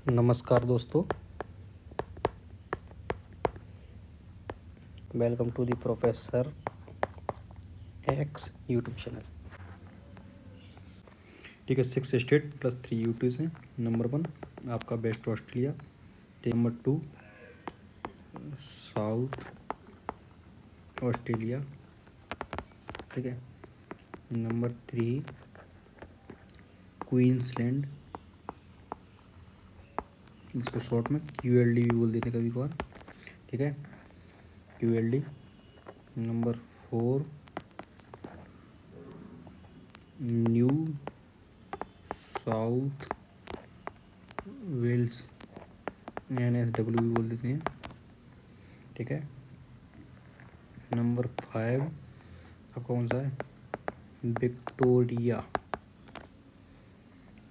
नमस्कार दोस्तों, welcome to the professor X YouTube channel. ठीक है, 6 स्टेट प्लस 3 यूटीज हैं। नंबर 1 आपका west Australia, number 2 South Australia, ठीक है। नंबर 3 क्वींसलैंड, इसको शॉर्ट में QLD भी बोल देते कभी कभार, ठीक है, QLD। Number 4 New South Wales, NSW भी बोल देते हैं, ठीक है। नंबर 5 आपका कौन सा है? विक्टोरिया।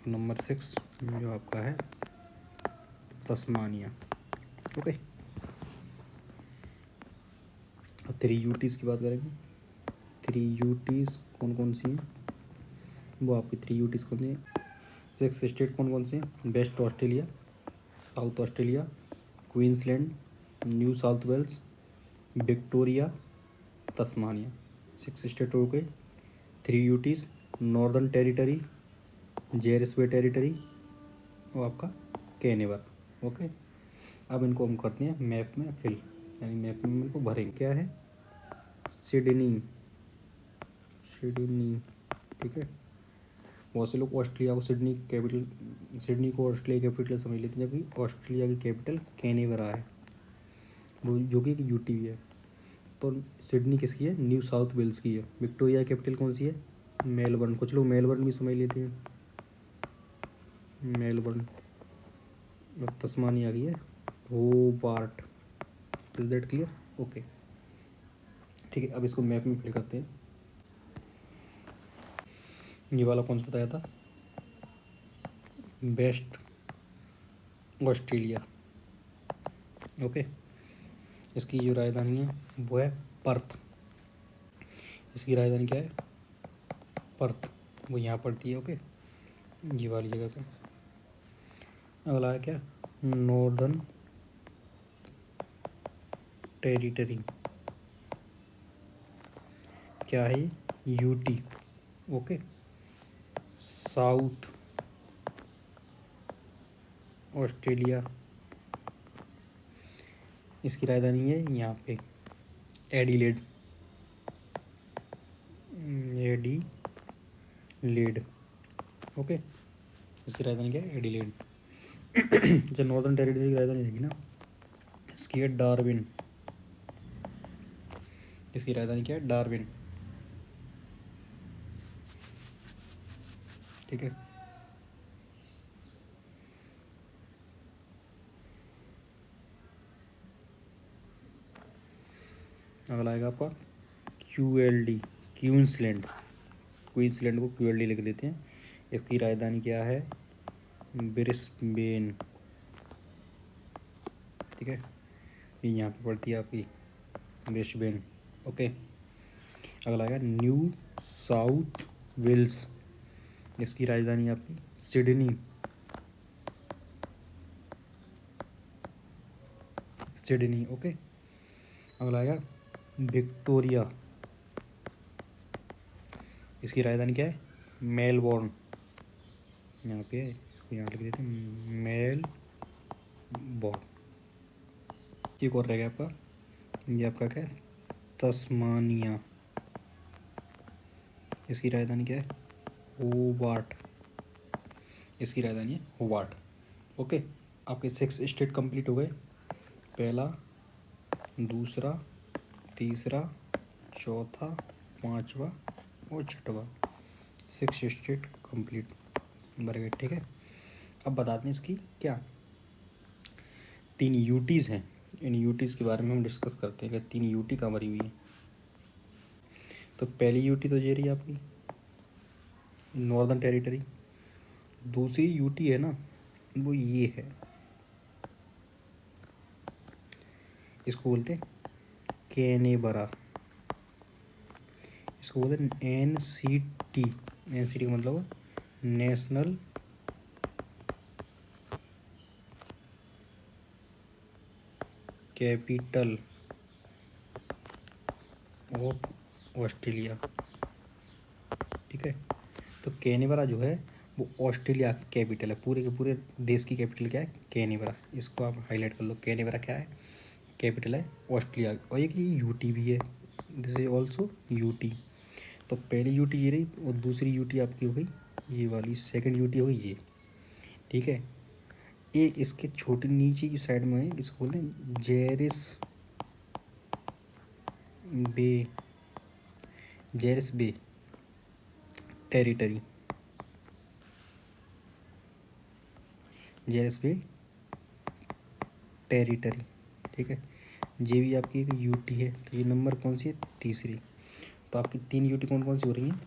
नंबर 6 जो आपका है तस्मानिया, ओके। अब 3 यूटीज़ की बात करेंगे। 3 यूटीज़ कौन कौन सी हैं? वो आपकी 3 यूटीज़ कौन सी हैं? 6 स्टेट कौन कौन से हैं? West Australia, South Australia, Queensland, New South Wales, Victoria, Tasmania. 6 state हो गए। 3 UTs Northern Territory, Jervis Bay Territory और आपका कैनिवर, ओके। अब इनको हम करते हैं मैप में फिल, यानी मैप में इनको भरेंगे। क्या है? सिडनी, सिडनी, ठीक है। बहुत से लोग ऑस्ट्रेलिया को सिडनी कैपिटल, सिडनी को ऑस्ट्रेलिया कैपिटल समझ लेते हैं, जबकि ऑस्ट्रेलिया की कैपिटल कैनबरा है, वो जो कि एक यूटी भी है। तो सिडनी किसकी है? न्यू साउथ वेल्स की है। विक्टोरिया की कैपिटल कौन सी है? मेलबर्न। कुछ लोग मेलबर्न भी समझ लेते हैं, मेलबर्न। अब तस्मानिया की है Hobart. Is that clear? Okay, ठीक है। अब इसको मैप में फिल करते हैं। ये वाला कौन सा बताया था? West Australia, okay. इसकी जो राजधानी है वो है पर्थ। इसकी राजधानी क्या है? पर्थ, वो यहाँ पड़ती है, ओके, ये वाली जगह पे। अगला है क्या? नॉर्दर्न टेरिटरी, क्या है? UT, okay. साउथ ऑस्ट्रेलिया, इसकी राजधानी है यहाँ पे एडिलेड, एडिलेड, ओके। इसकी राजधानी क्या है? एडिलेड। जो नॉर्दर्न टेरिटरी की राजधानी रहेगी ना, इसकी है डार्विन। इसकी राजधानी क्या है? डार्विन, ठीक है। अगला आएगा आपका QLD, क्वींसलैंड। क्वींसलैंड को QLD लिख देते हैं। इसकी राजधानी क्या है? ब्रिस्बेन, ठीक है। ये यहाँ पे पड़ती है आपकी ब्रिस्बेन, ओके। अगला आएगा न्यू साउथ वेल्स। इसकी राजधानी आपकी सिडनी, सिडनी, ओके। अगला आएगा विक्टोरिया। इसकी राजधानी क्या है? मेलबोर्न, यहाँ पे है, इसको यहाँ लिख देते हैं मेलबोर्न। एक और रह गया आपका, ये आपका क्या है? तस्मानिया। इसकी राजधानी क्या है? होबार्ट। इसकी राजधानी है होबार्ट, ओके। आपके 6 स्टेट कंप्लीट हो गए। पहला, दूसरा, तीसरा, चौथा, पांचवा और छठवा, 6 स्टेट कंप्लीट भर गए, ठीक है। अब बताते हैं इसकी क्या 3 यूटीज़ हैं। इन यूटीज़ के बारे में हम डिस्कस करते हैं कि 3 यूटी कहाँ भरी हुई है। तो पहली यूटी तो ये रही आपकी नॉर्दर्न टेरिटरी। दूसरी यूटी है ना, वो ये है, इसको बोलते हैं कैनबरा। इसको बोलते हैं NCT। NCT का मतलब नेशनल कैपिटल ऑफ ऑस्ट्रेलिया। ठीक है, तो कैनबरा जो है वो ऑस्ट्रेलिया की कैपिटल है, पूरे के पूरे देश की कैपिटल क्या है, कैनबरा। इसको आप हाईलाइट कर लो, कैनबरा क्या है, कैपिटल है ऑस्ट्रेलिया। और एक ये यूटी भी है, दिस इज ऑल्सो यूटी। तो पहली यूटी ये रही और दूसरी यूटी आपकी हो गई ये वाली, सेकंड यूटी हो गई ये। ठीक है, एक इसके छोटे नीचे की साइड में है, इसको बोलते हैं जेरिस बे, जेरिस बे टेरिटरी, जेरिस बे टेरिटरी। ठीक है, ये भी आपकी एक यूटी है। तो ये नंबर कौन सी है, तीसरी। तो आपकी 3 यूटी कौन कौन सी हो रही हैं,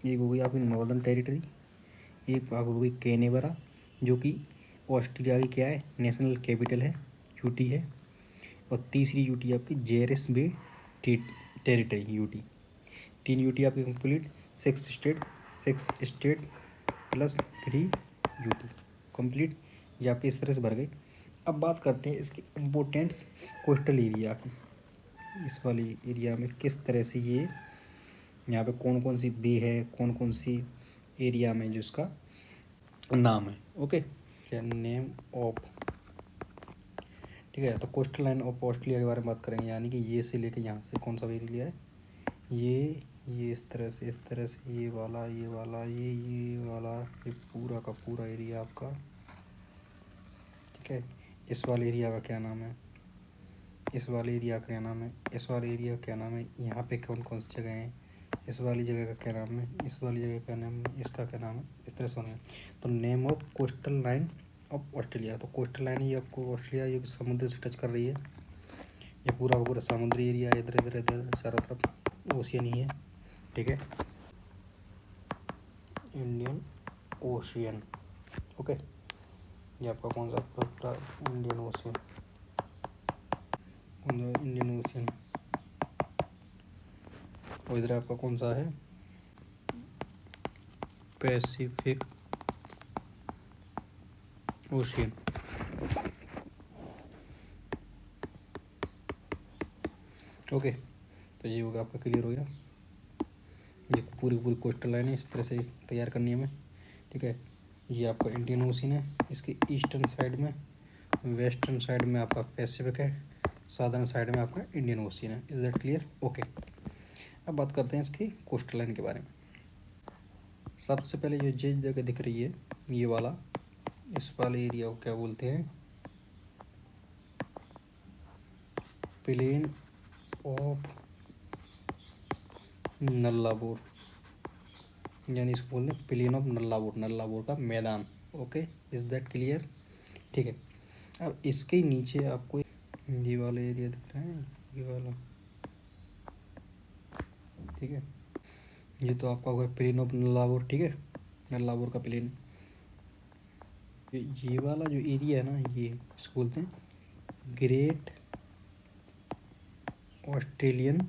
एक हो गई आपकी नॉर्दर्न टेरिटरी, एक हो गई कैनबरा जो कि ऑस्ट्रेलिया की क्या है, नेशनल कैपिटल है, यूटी है। और तीसरी यूटी आपकी जेरिस बे टेरिटरी यूटी। 3 यूटी आपकी complete, 6 state plus 3 UT complete. ये आपके इस तरह से भर गई। अब बात करते हैं इसके इम्पोर्टेंट्स कोस्टल एरिया की। इस वाली एरिया में किस तरह से ये यहाँ पे कौन कौन सी बे है, कौन कौन सी एरिया में जिसका नाम है। ओके, नेम ऑफ, ठीक है। तो कोस्टल लाइन ऑफ ऑस्ट्रेलिया के बारे में बात करेंगे, यानी कि ये से लेके यहाँ से कौन सा एरिया है, ये इस तरह से, इस तरह से, ये वाला, ये वाला, ये वाला, ये पूरा का पूरा एरिया आपका। ठीक है, इस वाले एरिया का क्या नाम है, इस वाले एरिया का क्या नाम है, इस वाले एरिया का क्या नाम है, यहाँ पे कौन कौन सी जगह हैं, इस वाली जगह का क्या नाम है, इस वाली जगह का नाम है, इसका क्या नाम है, इस तरह से होना है। तो name of coastal line of Australia. तो कोस्टल लाइन ये आपको ऑस्ट्रेलिया ये समुद्र से टच कर रही है, ये पूरा पूरा समुद्री एरिया है, इधर इधर इधर चारों तरफ ओशियन ही है। ठीक है, इंडियन ओशियन। ओके, ये आपका कौन सा पूरा इंडियन ओशियन, इंडियन ओशियन। और इधर आपका कौन सा है, पैसिफिक ओशियन। ओके, तो ये होगा आपका, क्लियर हो गया। ये पूरी पूरी कोस्टल लाइन है, इस तरह से तैयार करनी है हमें। ठीक है, ये आपका इंडियन ओशियन है, इसके ईस्टर्न साइड में, वेस्टर्न साइड में आपका पैसिफिक है, साउदर्न साइड में आपका इंडियन ओशियन है। Is that clear? ओके, अब बात करते हैं इसकी कोस्टल लाइन के बारे में। सबसे पहले जो जिस जगह दिख रही है ये वाला, इस वाले एरिया को क्या बोलते हैं, प्लेन ऑफ नल्लाबोर, यानी इसको बोलते हैं प्लेन ऑफ नल्लाबोर, नल्लाबोर का मैदान। Okay, is that clear? ठीक है, अब इसके नीचे आपको ये वाला एरिया दिख रहा है, ये वाला। ठीक है, ये तो आपका होगा प्लेन ऑफ नल्लाबोर। ठीक है, नल्लाबोर का प्लेन। ये वाला जो एरिया है ना, ये इसको बोलते हैं great Australian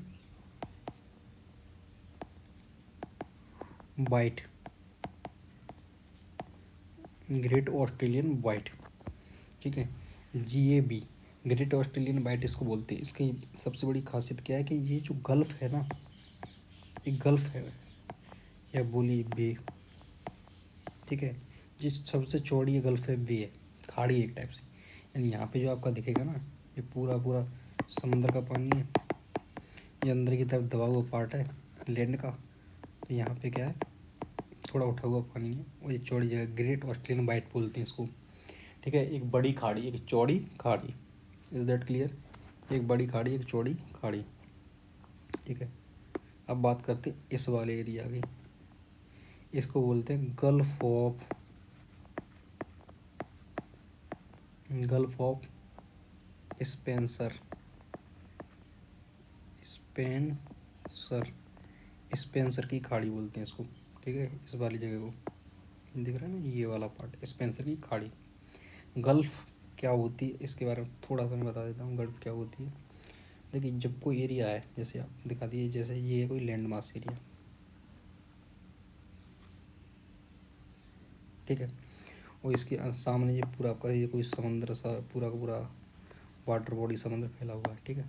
white, great Australian white. ठीक है, GAB, ग्रेट ऑस्ट्रेलियन वाइट इसको बोलते हैं। इसकी सबसे बड़ी खासियत क्या है कि ये जो गल्फ है ना, एक गल्फ है या बोली बे। ठीक है, जिस सबसे चौड़ी गल्फ है बे है, खाड़ी एक टाइप से। यानी यहाँ पे जो आपका दिखेगा ना, ये पूरा पूरा समंदर का पानी है, ये अंदर की तरफ दबा हुआ पार्ट है लैंड का। तो यहाँ पे क्या है, थोड़ा उठा हुआ पानी है, वो एक चौड़ी जगह, ग्रेट ऑस्ट्रेलियन वाइट बोलते हैं इसको। ठीक है, एक बड़ी खाड़ी, एक चौड़ी खाड़ी। Is that clear? एक बड़ी खाड़ी, एक चौड़ी खाड़ी। ठीक है, अब बात करते हैं इस वाले एरिया की, इसको बोलते हैं gulf of Spencer, Spencer, Spencer की खाड़ी बोलते हैं इसको। ठीक है, इस वाली जगह को दिख रहा है ना, ये वाला पार्ट स्पेंसर की खाड़ी। गल्फ क्या होती है इसके बारे में थोड़ा सा मैं बता देता हूँ, गल्फ क्या होती है। देखिए, जब कोई एरिया है, जैसे आप दिखा दिए, जैसे ये है कोई लैंड मास एरिया। ठीक है, और इसके सामने ये पूरा आपका ये कोई समुद्र सा पूरा का पूरा वाटर बॉडी समुद्र फैला हुआ है, ठीक है।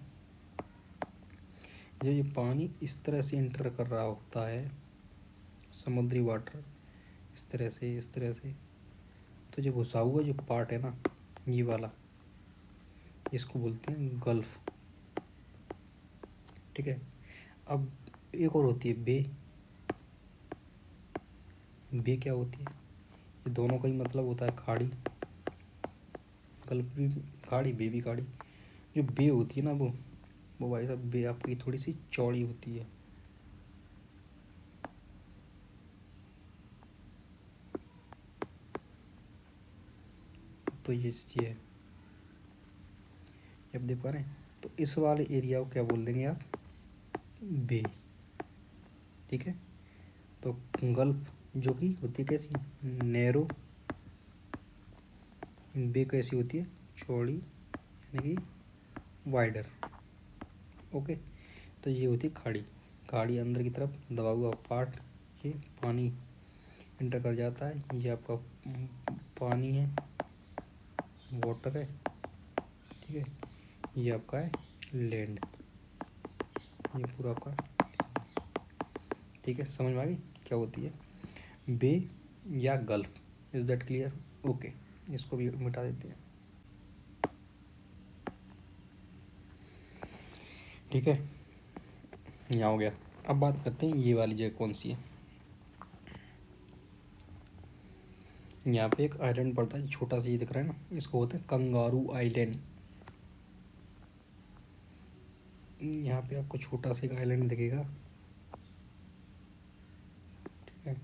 जब ये पानी इस तरह से इंटर कर रहा होता है, समुद्री वाटर इस तरह से, तो जो घुसा हुआ जो पार्ट है ना, ये वाला, इसको बोलते हैं गल्फ, ठीक है। अब एक और होती है बे। बे क्या होती है? ये दोनों का ही मतलब होता है खाड़ी। गल्फ भी खाड़ी, बे भी खाड़ी। जो बे होती है ना, वो भाई साहब, बे आपकी थोड़ी सी चौड़ी होती है। तो ये चीज़ है, आप देख पा रहे हैं। तो इस वाले एरिया को क्या बोल देंगे आप? बे, ठीक है। तो गल्फ जो कि होती है कैसी? नैरो। बे कैसी होती है? चौड़ी, यानी कि वाइडर। ओके। तो ये होती है खाड़ी। खाड़ी अंदर की तरफ दबा हुआ पार्ट, ये पानी इंटर कर जाता है। ये आपका पानी है, वाटर है, ठीक है। ये आपका है लैंड, ये पूरा आपका, ठीक है। समझ में आ गई क्या होती है बे या gulf? Is that clear? Okay, इसको भी मिटा देते हैं, ठीक है। यहाँ हो गया। अब बात करते हैं ये वाली जगह कौन सी है। यहाँ पे एक आइलैंड पड़ता है, छोटा सा ये दिख रहा है ना, इसको बोलते हैं कंगारू आइलैंड। यहाँ पे आपको छोटा सा एक आइलैंड दिखेगा, ठीक है।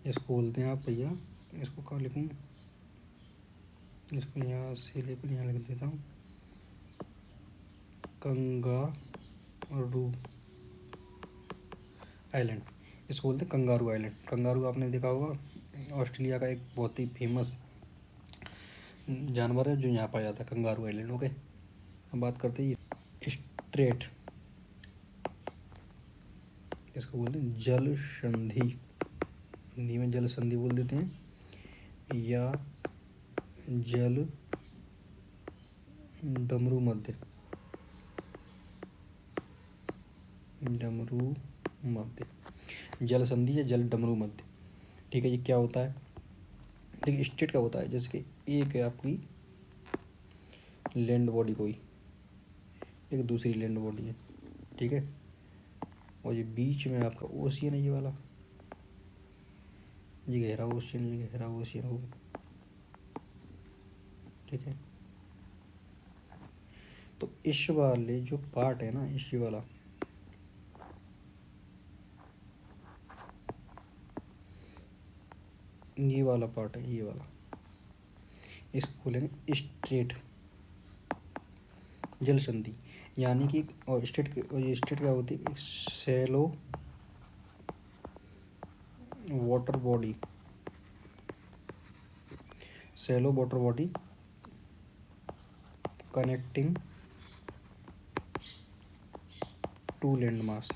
इसको बोलते हैं आप भैया, इसको कहाँ लिखूँ? इसको यहाँ से लेकर यहाँ लिख देता हूँ, कंगारू आइलैंड। इसको बोलते हैं कंगारू आइलैंड। कंगारू आपने देखा होगा, ऑस्ट्रेलिया का एक बहुत ही फेमस जानवर है जो यहाँ पाया जाता है, कंगारू आइलैंड। ओके, अब बात करते हैं स्ट्रेट। इसको बोलते हैं जल संधि, हिंदी में जल संधि बोल देते हैं, या जल डमरू मध्य, डमरू मध्य, जल संधि या जल डमरू मध्य, ठीक है। ये क्या होता है? देखिए स्टेट क्या होता है, जैसे कि एक है आपकी लैंड बॉडी, कोई एक दूसरी लैंड बॉडी है, ठीक है। और ये बीच में आपका ओशियन है, ये वाला, ये गहरा ओशियन, ये गहरा ओशियन हो, ठीक है। तो इस वाले जो पार्ट है ना, इस वाला, ये वाला पार्ट है, ये वाला, इसको बोलेंगे स्ट्रेट जल संधि। यानी कि और स्टेट, ये स्टेट क्या होती है? Shallow water body, shallow water body connecting to land mass,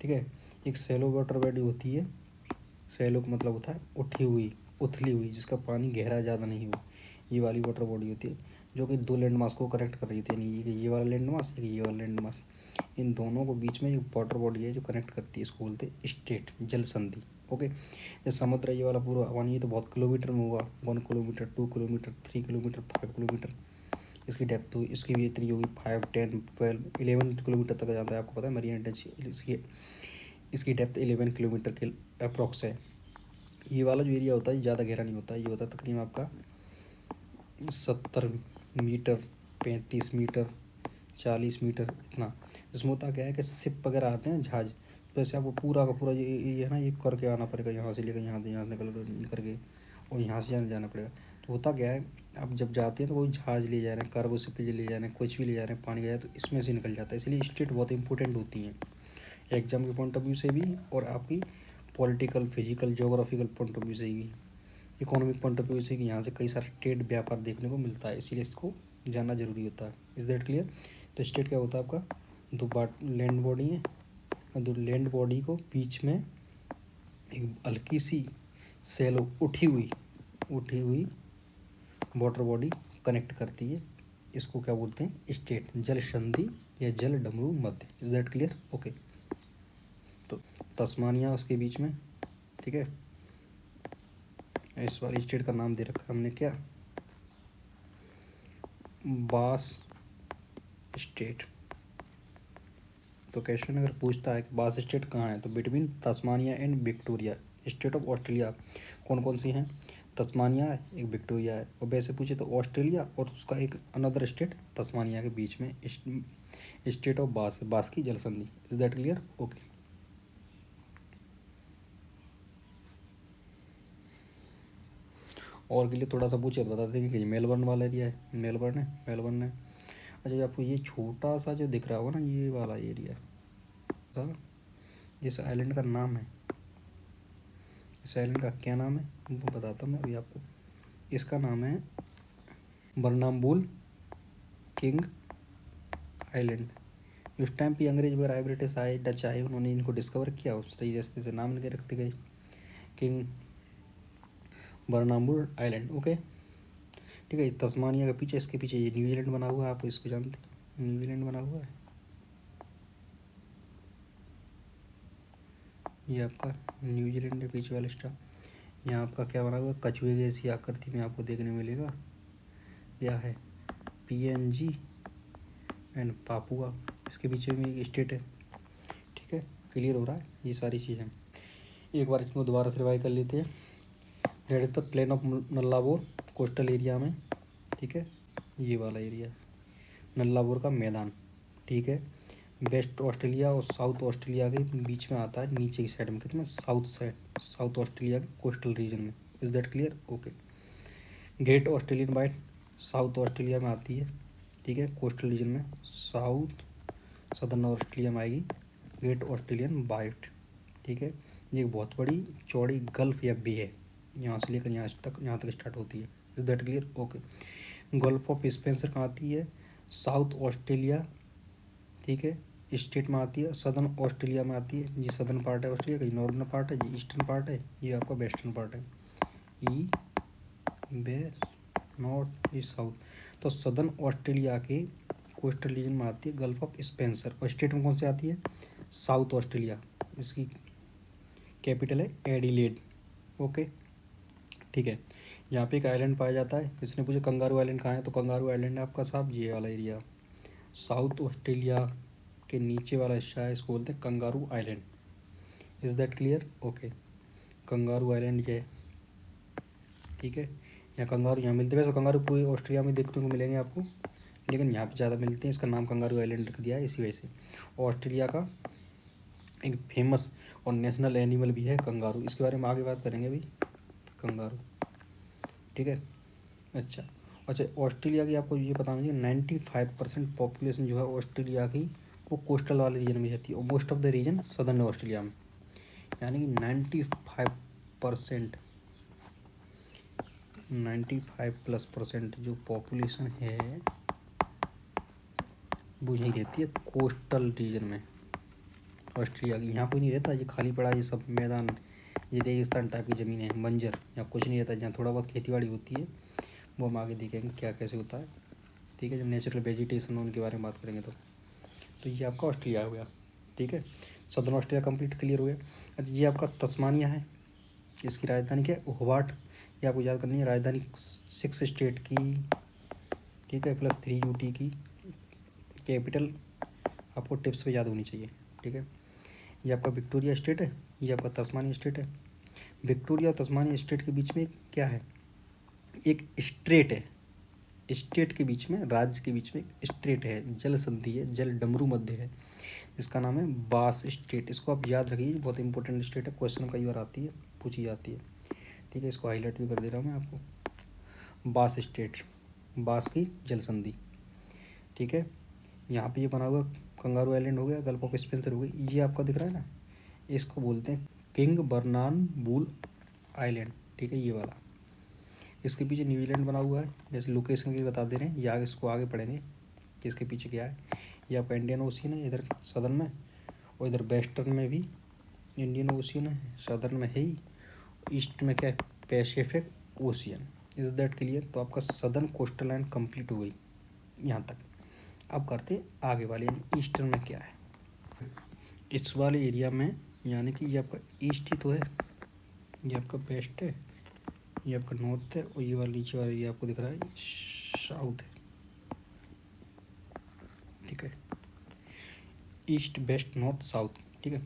ठीक है। एक शैलो वाटर बॉडी होती है, शैलो का मतलब होता है उठी हुई, उथली हुई, जिसका पानी गहरा ज़्यादा नहीं हो, ये वाली वाटर बॉडी होती है, जो कि दो लैंड मास को कनेक्ट कर रही थी, यानी ये वाला लैंड मास, ये वाला लैंड मास, इन दोनों को बीच में एक वाटर बॉडी है जो कनेक्ट करती है, इसको बोलते हैं स्टेट, जल संधि। ओके। ये समुद्र, ये वाला पूरा पानी, ये तो बहुत किलोमीटर में होगा, 1 किलोमीटर, 2 किलोमीटर, 3 किलोमीटर, 5 किलोमीटर इसकी डेप्थ हुई, इसकी भी इतनी होगी, 5, 10, 12, 11 किलोमीटर तक जाता है। आपको पता है मरीना ट्रेंच इसकी डेप्थ 11 किलोमीटर के अप्रॉक्स है। ये वाला जो एरिया होता है ज़्यादा गहरा नहीं होता है, ये होता है तकरीबन आपका 70 मीटर, 35 मीटर, 40 मीटर, इतना। इसमें होता क्या है कि शिप वगैरह आते हैं, जहाज, तो ऐसे आपको पूरा का पूरा ये है ना, ये करके आना पड़ेगा, यहाँ से लेकर यहाँ से, यहाँ निकल करके, और यहाँ से जाना पड़ेगा। तो होता क्या है, आप जब जाते हैं तो कोई जहाज ले जा रहे हैं, कार्गो शिप ले जा रहे हैं, कुछ भी ले जा रहे हैं, पानी का, तो इसमें से निकल जाता है। इसलिए स्टेट बहुत इंपॉर्टेंट होती हैं एग्जाम के पॉइंट ऑफ व्यू से भी, और आपकी political, physical, geographical point of view से भी, इकोनॉमिक पॉइंट ऑफ व्यू से, कि यहाँ से कई सारे ट्रेड व्यापार देखने को मिलता है, इसीलिए इसको जानना जरूरी होता है। Is that clear? तो स्टेट क्या होता है आपका, दो लैंड बॉडी है, और दो लैंड बॉडी को बीच में एक हल्की सी सैलो उठी हुई वाटर बॉडी कनेक्ट करती है। इसको क्या बोलते हैं? स्टेट, जल संधि या जल डमरू मध्य। Is that clear? ओके। तो तस्मानिया उसके बीच में, ठीक है। इस वाली स्टेट का नाम दे रखा हमने क्या? बास स्टेट। तो क्वेश्चन अगर पूछता है कि बास स्टेट कहाँ है, तो between Tasmania and Victoria state of Australia कौन कौन सी हैं? तस्मानिया है, एक विक्टोरिया है। और वैसे पूछे तो ऑस्ट्रेलिया और उसका एक अनदर स्टेट तस्मानिया के बीच में स्टेट ऑफ बास की जल संधि। Is that clear? ओके। और के लिए थोड़ा सा पूछे तो बता देंगे कि मेलबर्न वाला एरिया है, मेलबर्न है। अच्छा, ये आपको ये छोटा सा जो दिख रहा होगा ना, ये वाला एरिया, जिस आइलैंड का नाम है, इस आइलैंड का क्या नाम है वो बताता हूँ मैं अभी आपको। इसका नाम है बर्नाम्बुल किंग आइलैंड। उस टाइम पे अंग्रेज वगैरह ब्रिटिश आए, डच आए, उन्होंने इनको डिस्कवर किया, उस तरीके से नाम लेके रखते गए किंग बर्नाम्बुल आइलैंड। ओके, ठीक है। तस्मानिया के पीछे, इसके पीछे ये न्यूजीलैंड बना हुआ है, आप इसको जानते हैं, न्यूजीलैंड बना हुआ है। ये आपका न्यूजीलैंड के पीछे वाला स्टार। यहाँ आपका क्या बना हुआ है? कछुए जैसी आकृति में आपको देखने मिलेगा। यह है PNG एंड पापुआ, इसके पीछे में एक स्टेट है। ठीक है, क्लियर हो रहा है ये सारी चीज़ें। एक बार इसको दोबारा से रिवाइज कर लेते हैं। That is the plain of Nullarbor coastal area में, ठीक है, ये वाला एरिया नल्लावोर का मैदान, ठीक है। वेस्ट ऑस्ट्रेलिया और साउथ ऑस्ट्रेलिया के बीच में आता है, नीचे की साइड में, कितने साउथ साइड, साउथ ऑस्ट्रेलिया के कोस्टल रीजन में। Is that clear? Okay. Great Australian white south Australia में आती है, ठीक है, कोस्टल रीजन में। साउथ सदर्न ऑस्ट्रेलिया में आएगी ग्रेट ऑस्ट्रेलियन वाइट, ठीक है। ये एक बहुत बड़ी चौड़ी गल्फ या बे है, यहाँ से लेकर यहाँ तक स्टार्ट होती है। Is that clear? Okay. Gulf of Spencer कहाँ आती है? साउथ ऑस्ट्रेलिया, ठीक है, स्टेट में आती है। सदर्न ऑस्ट्रेलिया में आती है, ये सदर्न पार्ट है ऑस्ट्रेलिया का, ये नॉर्दर्न पार्ट है, ये ईस्टर्न पार्ट है, ये आपका वेस्टर्न पार्ट है। ई वेस्ट, नॉर्थ, ईस्ट, साउथ। तो सदर्न ऑस्ट्रेलिया के कोस्टल रीजन में आती है गल्फ ऑफ स्पेंसर। और स्टेट में कौन सी आती है? South Australia. इसकी कैपिटल है एडिलेड। ओके, ठीक है। यहाँ पे एक आइलैंड पाया जाता है। किसने पूछा कंगारू आइलैंड कहाँ है, तो कंगारू आइलैंड है आपका साहब ये वाला एरिया, साउथ ऑस्ट्रेलिया के नीचे वाला हिस्सा है, इसको बोलते हैं kangaroo island. Is that clear? Okay. Kangaroo island ये है, ठीक है। यहाँ कंगारू यहाँ मिलते हैं, वैसे कंगारू पूरे ऑस्ट्रेलिया में देखने को मिलेंगे आपको, लेकिन यहाँ पे ज़्यादा मिलते हैं। इसका नाम कंगारू आइलैंड रख दिया है इसी वजह से। ऑस्ट्रेलिया का एक फेमस और नेशनल एनिमल भी है कंगारू, इसके बारे में आगे बात करेंगे अभी, कंगारू, ठीक है। अच्छा अच्छा, ऑस्ट्रेलिया की आपको ये बताना चाहिए 95% पॉपुलेशन जो है ऑस्ट्रेलिया की वो कोस्टल वाले रीजन में रहती है, और most of the region southern Australia में, यानी कि 95%, 95+% जो पॉपुलेशन है वो यही रहती है कोस्टल रीजन में ऑस्ट्रेलिया की। यहाँ कोई नहीं रहता, ये खाली पड़ा, ये सब मैदान, ये रेगिस्तान टाइप की ज़मीन है, बंजर, यहाँ कुछ नहीं रहता। जहाँ थोड़ा बहुत खेती बाड़ी होती है वो हम आगे देखेंगे क्या कैसे होता है, ठीक है, जब नेचुरल वेजिटेशन उनके बारे में बात करेंगे तो ये आपका ऑस्ट्रेलिया हो गया, ठीक है। सदर्न ऑस्ट्रेलिया कंप्लीट क्लियर हो गया। अच्छा, ये आपका तस्मानिया है, इसकी राजधानी क्या है? होबार्ट। ये आपको याद करनी है राजधानी, 6 स्टेट की, ठीक है, प्लस 3 UT की कैपिटल आपको टिप्स पे याद होनी चाहिए, ठीक है। ये आपका विक्टोरिया स्टेट है, ये आपका तस्मानिया स्टेट है। विक्टोरिया और तस्मानिया स्टेट के बीच में क्या है? एक स्ट्रेट है, स्टेट के बीच में, राज्य के बीच में एक स्ट्रेट है, जल संधि है, जल डमरू मध्य है, इसका नाम है बास स्टेट। इसको आप याद रखिए, बहुत इंपॉर्टेंट स्टेट है, क्वेश्चन कई बार आती है, पूछी जाती है, ठीक है। इसको हाईलाइट भी कर दे रहा हूँ मैं आपको, बास स्टेट, बास की जल संधि, ठीक है। यहाँ पे ये बना हुआ कंगारू आइलैंड हो गया, गल्फ ऑफ स्पेंसर हो गई, ये आपका दिख रहा है ना, इसको बोलते हैं किंग बर्नानबुल आइलैंड, ठीक है, ये वाला। इसके पीछे न्यूजीलैंड बना हुआ है, जैसे लोकेशन के बता दे रहे हैं, ये आगे इसको आगे पढ़ेंगे कि इसके पीछे क्या है। ये आपका इंडियन ओशियन है इधर सदर्न में, और इधर वेस्टर्न में भी इंडियन ओशियन है, सदर्न में है ही, ईस्ट में क्या है, Pacific ocean. Is that clear? तो आपका सदर्न कोस्टल लाइन कंप्लीट हो गई यहाँ तक। अब करते आगे वाले, यानी ईस्टर्न में क्या है। इस वाले एरिया में यानी कि ये आपका ईस्ट ही तो है, ये आपका वेस्ट है, ये आपका नॉर्थ है, और ये वाला नीचे वाला ये आपको दिख रहा है साउथ है। ठीक है, ईस्ट वेस्ट नॉर्थ साउथ। ठीक है,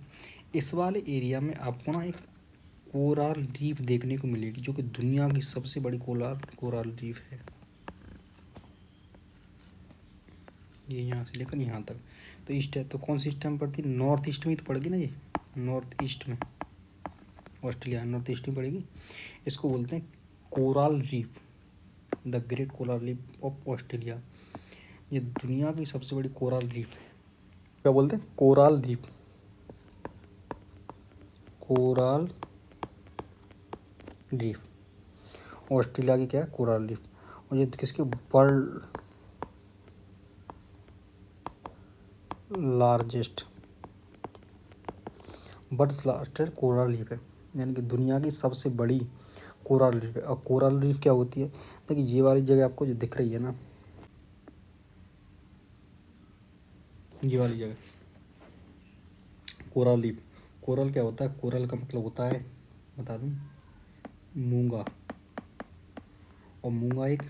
इस वाले एरिया में आपको ना एक कोरल रीफ देखने को मिलेगी, जो कि दुनिया की सबसे बड़ी कोरल रीफ है। ये यहाँ से लेकर यहाँ तक तो ईस्ट है, तो कौन सी ईस्ट में पड़ती है? नॉर्थ ईस्ट में ही तो पड़ेगी ना, ये नॉर्थ ईस्ट में, ऑस्ट्रेलिया नॉर्थ ईस्ट में पड़ेगी। इसको बोलते हैं coral reef, the great coral reef of Australia. ये दुनिया की सबसे बड़ी कोरल रीफ है। क्या बोलते हैं? Coral reef, coral reef Australia की क्या है? Coral reef. और ये किसके? वर्ल्ड लार्जेस्ट कोरल रीफ है, यानी कि दुनिया की सबसे बड़ी कोरल रीफ है। और कोरल रीफ क्या होती है? देखिए ये वाली जगह आपको जो दिख रही है ना, ये वाली जगह कोरल रीफ। कोरल क्या होता है? कोरल का मतलब होता है, बता दूं, मूंगा। और मूंगा एक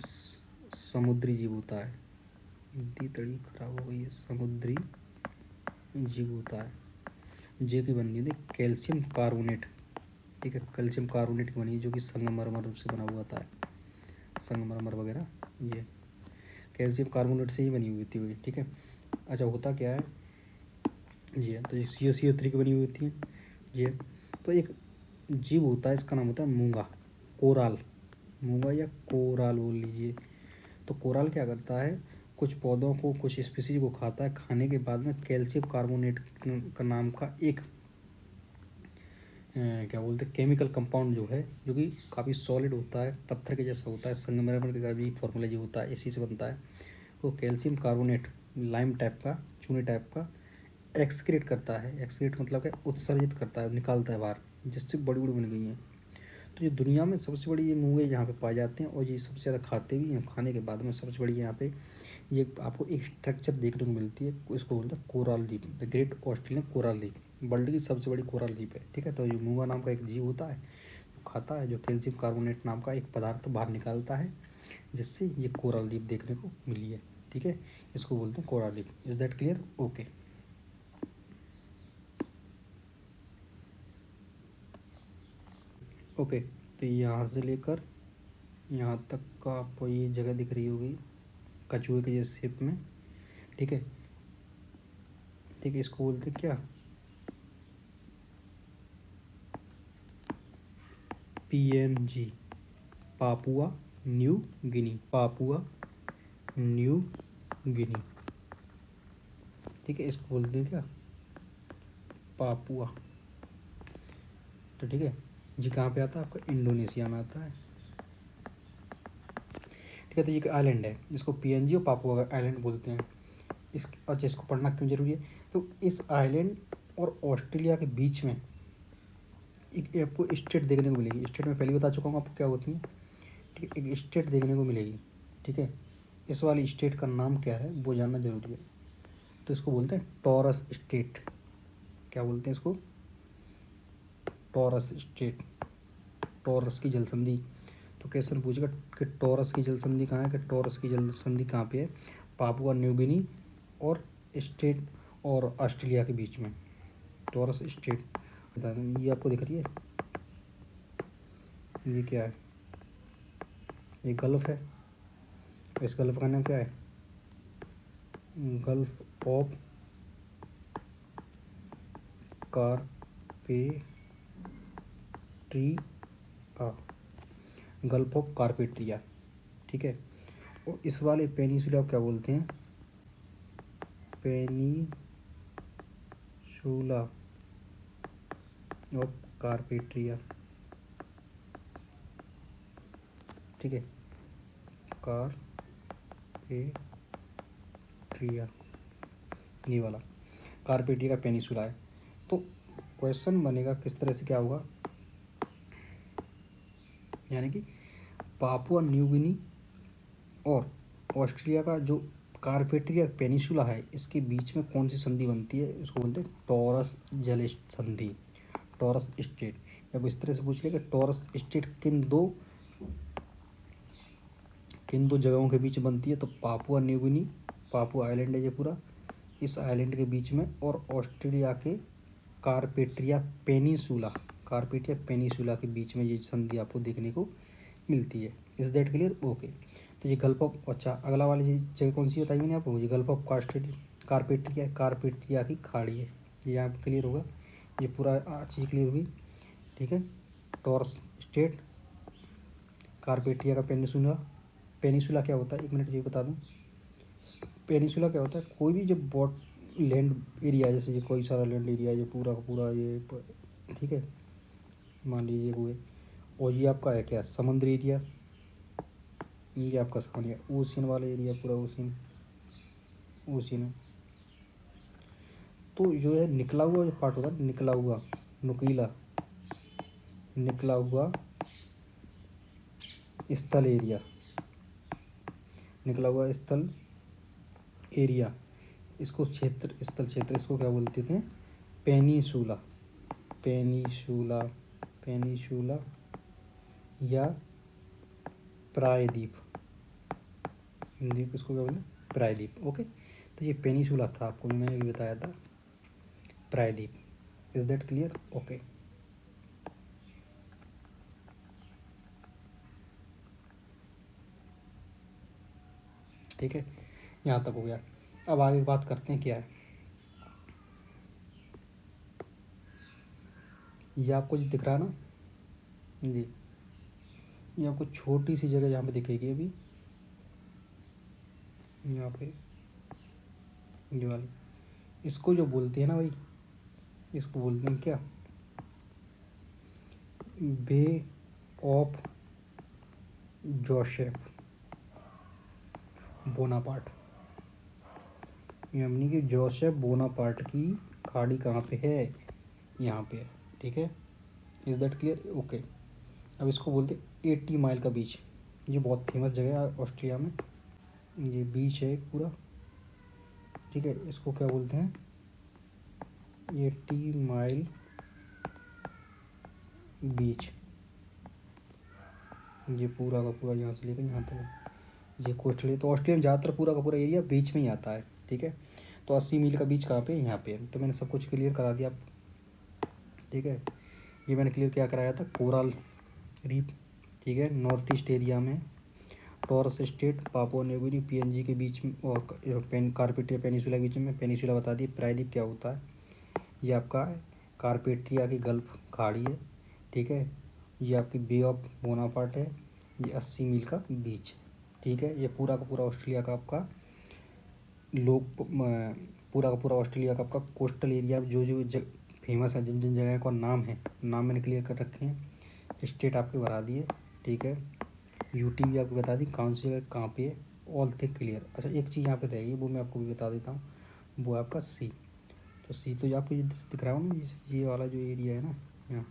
समुद्री जीव होता है। हिंदी तड़ी खराब हो गई है। समुद्री जीव होता है, जे की बनी है कैल्शियम कार्बोनेट। ठीक है, कैल्शियम कार्बोनेट की बनी है, जो कि संगमरमर से बना हुआ होता है, संगमरमर वगैरह ये कैल्शियम कार्बोनेट से ही बनी हुई थी। ठीक है, अच्छा होता क्या है ये, तो ये CO3 की बनी हुई होती है ये। तो एक जीव होता है, इसका नाम होता है मूंगा, कोराल, मूंगा या कोराल बोल लीजिए। तो कोराल क्या करता है? कुछ पौधों को, कुछ स्पीसीज को खाता है, खाने के बाद में कैल्शियम कार्बोनेट का नाम का एक क्या बोलते हैं, केमिकल कंपाउंड जो है, जो कि काफ़ी सॉलिड होता है, पत्थर के जैसा होता है, संगमरमर का भी फॉर्मूला जो होता है इसी से बनता है। तो कैल्शियम कार्बोनेट लाइम टाइप का, चूने टाइप का एक्सक्रीट करता है। एक्सक्रीट मतलब क्या? उत्सर्जित करता है, निकालता है बाहर, जिससे बड़ी बड़ी बन गई हैं। तो ये दुनिया में सबसे बड़ी ये मूंगे यहाँ पे पाए जाते हैं, और ये सबसे ज़्यादा खाते भी हैं। खाने के बाद में सबसे बड़ी यहाँ पे ये आपको एक स्ट्रक्चर देखने को मिलती है, इसको बोलते हैं coral reef, the great Australian coral reef, world की सबसे बड़ी कोरल रीफ है। ठीक है, तो ये मूंगा नाम का एक जीव होता है, जो खाता है, जो कैल्शियम कार्बोनेट नाम का एक पदार्थ बाहर निकालता है, जिससे ये कोरल रीफ देखने को मिली है। ठीक है, इसको बोलते हैं coral reef. Is that clear? Okay. Okay, तो यहाँ से लेकर यहाँ तक का आपको ये जगह दिख रही होगी कछुए के जैसे शेप में। ठीक है, ठीक है, इसको बोलते हैं क्या? PNG, Papua New Guinea, Papua New Guinea. ठीक है, इसको बोलते हैं क्या? पापुआ। तो ठीक है, ये कहाँ पे आता है? आपका इंडोनेशिया में आता है। ठीक है, तो ये एक आइलैंड है, जिसको PNG और पापुआ का आइलैंड बोलते हैं। इस अच्छा, इसको पढ़ना क्यों जरूरी है? तो इस आइलैंड और ऑस्ट्रेलिया के बीच में एक आपको स्टेट देखने को मिलेगी। स्टेट में पहले बता चुका हूँ आपको क्या होती है। ठीक है, एक स्टेट देखने को मिलेगी। ठीक है, इस वाली स्टेट का नाम क्या है वो जानना जरूरी है। तो इसको बोलते हैं टॉरस स्टेट। क्या बोलते हैं इसको? टॉरस स्टेट, टॉरस की जलसंधि। तो क्वेश्चन पूछेगा कि टॉरस की जलसंधि कहाँ है, कि टॉरस की जलसंधि कहाँ पे है? पापुआ न्यू गिनी और स्टेट और ऑस्ट्रेलिया के बीच में टॉरस स्टेट। बता दें, ये आपको दिख रही है, ये क्या है? ये गल्फ है। इस गल्फ का नाम क्या है? Gulf of Carpentaria, gulf of Carpentaria. ठीक है, और इस वाले पेनिसुला क्या बोलते हैं? Peninsula of Carpentaria. ठीक है, कार्पेट्रिया, ये वाला कार्पेट्रिया का पेनिसुला है। तो क्वेश्चन बनेगा किस तरह से, क्या होगा, यानी कि पापुआ न्यू गिनी और ऑस्ट्रेलिया का जो कार्पेट्रिया पेनिसुला है, इसके बीच में कौन सी संधि बनती है, उसको बोलते हैं टॉरस जल संधि, टॉरस स्टेट। जब इस तरह से पूछ लिया कि टॉरस स्टेट किन दो जगहों के बीच बनती है, तो Papua New Guinea, Papua island है ये पूरा, इस आइलैंड के बीच में, और ऑस्ट्रेलिया के कार्पेट्रिया पेनिसुला, कार्पेट्रिया पेनिसुला के बीच में ये संधि आपको देखने को मिलती है। Is that clear? ओके। तो ये गल्फ ऑफ, अच्छा अगला वाली ये जगह कौन सी बताई मैंने आपको, ये गल्फ ऑफ कार्पेट्रिया, कार्पेट्रिया की खाड़ी है, ये यहाँ पर क्लियर होगा, ये पूरा चीज़ क्लियर हुई, ठीक है। टॉरस स्टेट, कार्पेट्रिया का पेनिसुला, पेनिसुला क्या होता है, एक मिनट ये बता दूँ, पेनिसुला क्या होता है, कोई भी जब बॉट लैंड एरिया, जैसे ये कोई सारा लैंड एरिया, ये पूरा का पूरा ये ठीक है, मान लीजिए हुए, और ये आपका है क्या, समुद्री एरिया, ये आपका समझ ओशियन वाला एरिया, पूरा ओशियन, ओशियन है। तो जो है निकला हुआ जो पार्ट होता है, निकला हुआ, नुकीला, निकला हुआ स्थल एरिया, निकला हुआ स्थल एरिया, इसको क्षेत्र, स्थल क्षेत्र, इसको क्या बोलते थे, पेनिसुला, पेनिसुला, पेनिसुला या प्रायद्वीप, द्वीप इसको क्या बोलते हैं, प्रायद्वीप। ओके, तो ये पेनिसुला था, आपको मैंने भी बताया था प्रायद्वीप। Is that clear? ओके, ठीक है, यहाँ तक हो गया। अब आगे बात करते हैं क्या है, ये आपको जो दिख रहा है ना जी, ये आपको छोटी सी जगह यहाँ पे दिखेगी अभी, यहाँ पे ये वाली, इसको जो बोलते हैं ना भाई, इसको बोलते हैं क्या, बे ऑफ जोसेफ बोनापार्ट, यानी कि जोसेफ बोनापार्ट की खाड़ी कहाँ पे है, यहाँ पे है, ठीक है। Is that clear? ओके। अब इसको बोलते हैं 80 माइल का बीच, ये बहुत फेमस जगह है ऑस्ट्रिया में, ये बीच है एक पूरा, ठीक है, इसको क्या बोलते हैं, 80 माइल बीच, ये पूरा का पूरा यहाँ से लेकर यहाँ तक ये कोस्टल है। तो ऑस्ट्रिया में ज़्यादातर पूरा का पूरा एरिया बीच में ही आता है, ठीक है। तो 80 मील का बीच कहाँ पे है, यहाँ पे है। तो मैंने सब कुछ क्लियर करा दिया, ठीक है। ये मैंने क्लियर क्या कराया था, कोरल रीफ, ठीक है, नॉर्थ ईस्ट एरिया में, taurus state, Papua New Guinea, PNG के बीच में, और कार्पेट्रिया पेनिसुला के बीच में, पेनिसुला बता दी, प्रायद्वीप क्या होता है, ये आपका कार्पेट्रिया की गल्फ खाड़ी है, ठीक है। ये आपकी बे ऑफ बोनापार्ट है, ये 80 मील का बीच, ठीक है। ये पूरा का पूरा ऑस्ट्रेलिया का आपका पूरा का पूरा ऑस्ट्रेलिया का आपका कोस्टल एरिया, जो जो फेमस है, जिन जिन जगह का नाम है, नाम मैंने क्लियर कर रखे हैं, स्टेट आपके बता दिए, ठीक है। यूटी भी आपको बता दी कौन सी जगह कहाँ पे है, ऑल थिंग क्लियर। अच्छा एक चीज़ यहाँ पे रहेगी, वो मैं आपको भी बता देता हूँ, वो आपका सी। तो सी तो आपको ये दिख रहा हो ना, ये वाला जो एरिया है ना यहाँ,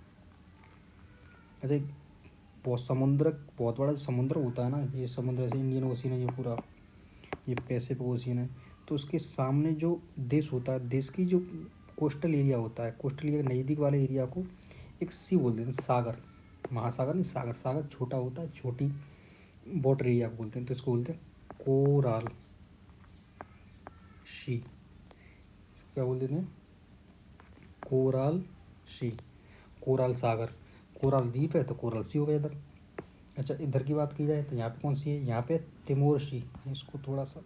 अच्छा बहुत समुद्र, बहुत बड़ा समुद्र होता है ना, ये समुद्र ऐसे इंडियन ओशियन है, ये पूरा ये पैसिफिक ओशियन है। तो उसके सामने जो देश होता है, देश की जो कोस्टल एरिया होता है, कोस्टल एरिया नज़दीक वाले एरिया को एक सी बोल देते हैं, सागर, महासागर नहीं, सागर, सागर छोटा होता है, छोटी वाटर एरिया को बोलते हैं, तो इसको बोलते हैं कोराल सी, क्या बोल देते हैं, कोराल सी, कोराल सागर, कोराल द्वीप है तो कोराल सी हो गया इधर। अच्छा इधर की बात की जाए तो यहाँ पे कौन सी है, यहाँ पे तिमोर सी, इसको थोड़ा सा,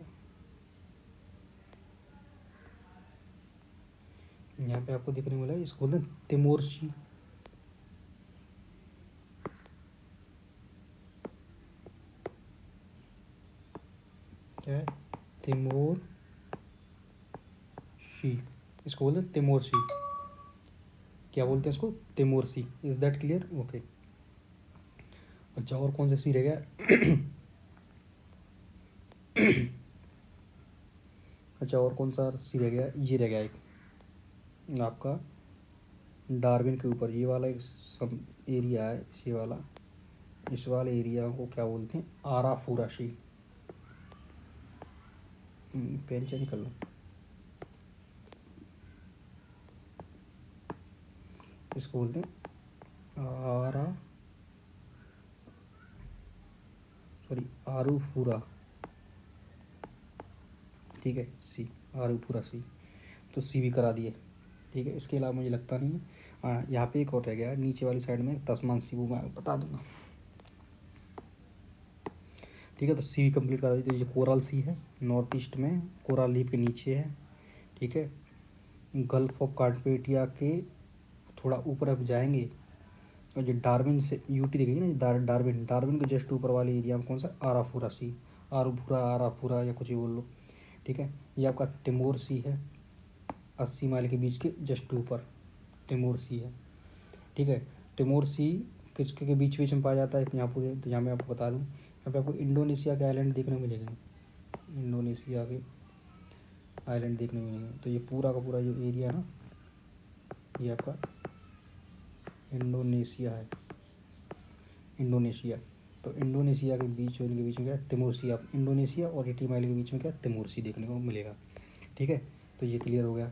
यहाँ पे आपको दिखने वाला है, इसको बोलते हैं तिमोर सी, क्या है, तिमोर सी, इसको बोलते हैं तिमोर सी, क्या बोलते हैं इसको, Timor sea. Is that clear? Okay. अच्छा और कौन सा सी रह गया अच्छा और कौन सा सी रह गया, ये रह गया एक आपका डार्विन के ऊपर ये वाला एक सब एरिया है, ये वाला, इस वाले एरिया को क्या बोलते हैं, आराफोरा सी। पेन चेंज कर लो। इसको बोलते हैं आरूफूरा, ठीक है, सी, आरूफूरा सी। तो सी भी करा दिए, ठीक है। इसके अलावा मुझे लगता नहीं है। यहाँ पे एक और रह गया है नीचे वाली साइड में, तस्मान सी, वो मैं बता दूंगा, ठीक है। तो सी भी कंप्लीट करा दी। तो ये कोरल सी है, नॉर्थ ईस्ट में, कोरल रीफ के नीचे है, ठीक है। गल्फ ऑफ कार्पेटिया के थोड़ा ऊपर अब जाएंगे, और जो डार्विन से यूटी दिखेगी ना, डार्विन, डार्विन के जस्ट ऊपर वाले एरिया में कौन सा, आराफूरा सी, आरूफूरा, आराफूरा या कुछ ही बोल लो, ठीक है। ये आपका तिमोर सी है, 80 माइल के बीच के जस्ट ऊपर तिमोर सी है, ठीक है। तिमोर सी किसके के बीच बीच में पाया जाता है, यहाँ पर, तो यहाँ मैं आपको बता दूँ, यहाँ पे आपको इंडोनेशिया के आइलैंड देखने को मिलेंगे, इंडोनेशिया के आइलैंड देखने को मिलेंगे। तो ये पूरा का पूरा जो एरिया ना, ये आपका इंडोनेशिया है, इंडोनेशिया। तो इंडोनेशिया के बीच, इनके बीच में क्या है, तिमोर सी। आप इंडोनेशिया और 80 माइल के बीच में क्या है, तिमोर सी देखने को मिलेगा, ठीक है। तो ये क्लियर हो गया,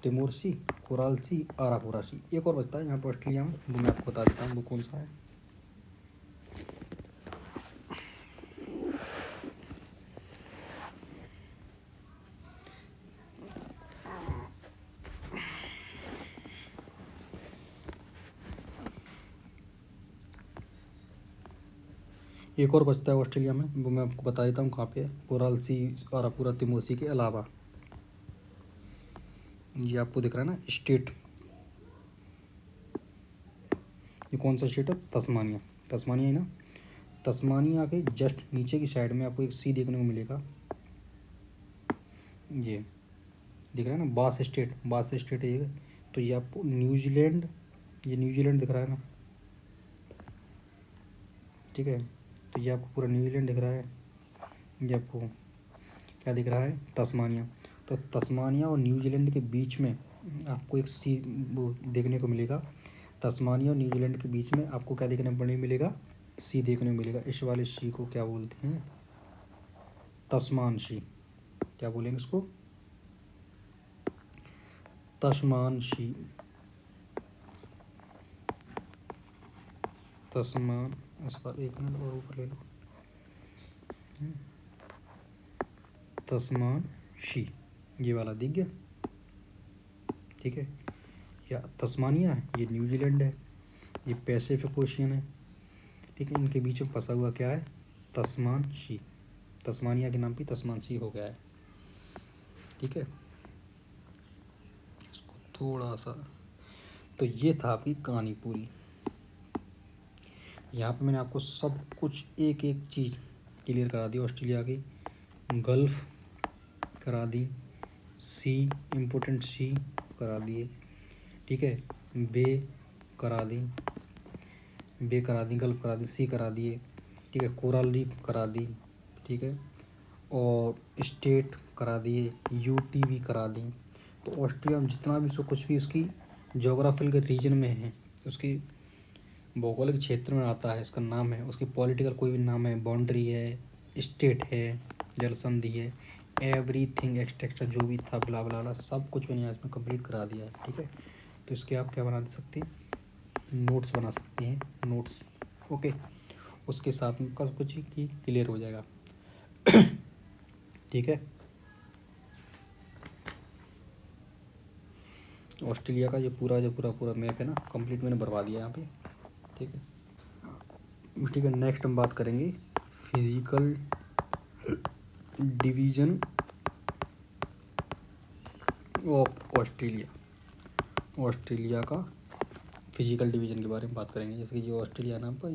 तिमोर सी, कोराल सी, आराफोरा सी। एक और बचता है यहाँ पर ऑस्ट्रेलिया में, वो मैं आपको बता देता हूँ वो कौन सा है। एक और बचता है ऑस्ट्रेलिया में, वो मैं आपको बता देता हूँ कहाँ पे है। कोराल सी, आराफोरा, तिमोर सी के अलावा ये आपको दिख रहा है ना स्टेट, ये कौन सा स्टेट है, तस्मानिया, तस्मानिया है ना। तस्मानिया के जस्ट नीचे की साइड में आपको एक सी देखने को मिलेगा, ये दिख रहा है ना, बास स्टेट, बास स्टेट है ये। तो ये आपको न्यूजीलैंड, ये न्यूजीलैंड दिख रहा है ना, ठीक है। तो ये आपको पूरा न्यूजीलैंड दिख रहा है, ये आपको क्या दिख रहा है, तस्मानिया। तो तस्मानिया और न्यूजीलैंड के बीच में आपको एक सी वो देखने को मिलेगा, तस्मानिया और न्यूजीलैंड के बीच में आपको क्या देखने को मिलेगा, सी देखने को मिलेगा। इस वाले सी को क्या बोलते हैं, तस्मान सी, क्या बोलेंगे इसको, तस्मान सी, तस्मान। इसका 1 मिनट और ऊपर ले लो, तस्मान सी, ये वाला दिख गया, ठीक है। या तस्मानिया है, ये न्यूजीलैंड है, ये पैसिफिक ओशियन है, ठीक है। इनके बीच में फंसा हुआ क्या है, तस्मान सी, तस्मानिया के नाम पे तस्मान सी हो गया है, ठीक है। इसको थोड़ा सा, तो ये था आपकी कहानी पूरी। यहाँ पे मैंने आपको सब कुछ एक एक चीज़ क्लियर करा दी। ऑस्ट्रेलिया की गल्फ करा दी, सी, इम्पोर्टेंट सी करा दिए, ठीक है। बे करा दी, बे करा दी, गल्फ करा दी, सी करा दिए, ठीक है। कोरल रीफ करा दी, ठीक है। और स्टेट करा दिए, यूटी भी करा दी। तो ऑस्ट्रेलिया में जितना भी सो कुछ भी उसकी जोग्राफिकल रीजन में है, उसकी भौगोलिक क्षेत्र में आता है, इसका नाम है, उसकी पॉलिटिकल कोई भी नाम है, बाउंड्री है, स्टेट है, जल संधि है, एवरीथिंग एक्स्ट्रा जो भी था ब्ला ब्ला ब्ला सब कुछ मैंने इसमें कंप्लीट करा दिया है, ठीक है। तो इसके आप क्या बना सकते हैं, नोट्स बना सकते हैं, नोट्स, ओके। उसके साथ में सब कुछ ही क्लियर हो जाएगा, ठीक है। ऑस्ट्रेलिया का ये पूरा जो पूरा मैप है ना, कंप्लीट मैंने भरवा दिया यहाँ पे, ठीक है, ठीक है। नेक्स्ट हम बात करेंगे physical division of Australia, Australia का फिजिकल डिवीज़न के बारे में बात करेंगे। जैसे कि ये ऑस्ट्रेलिया नाम पर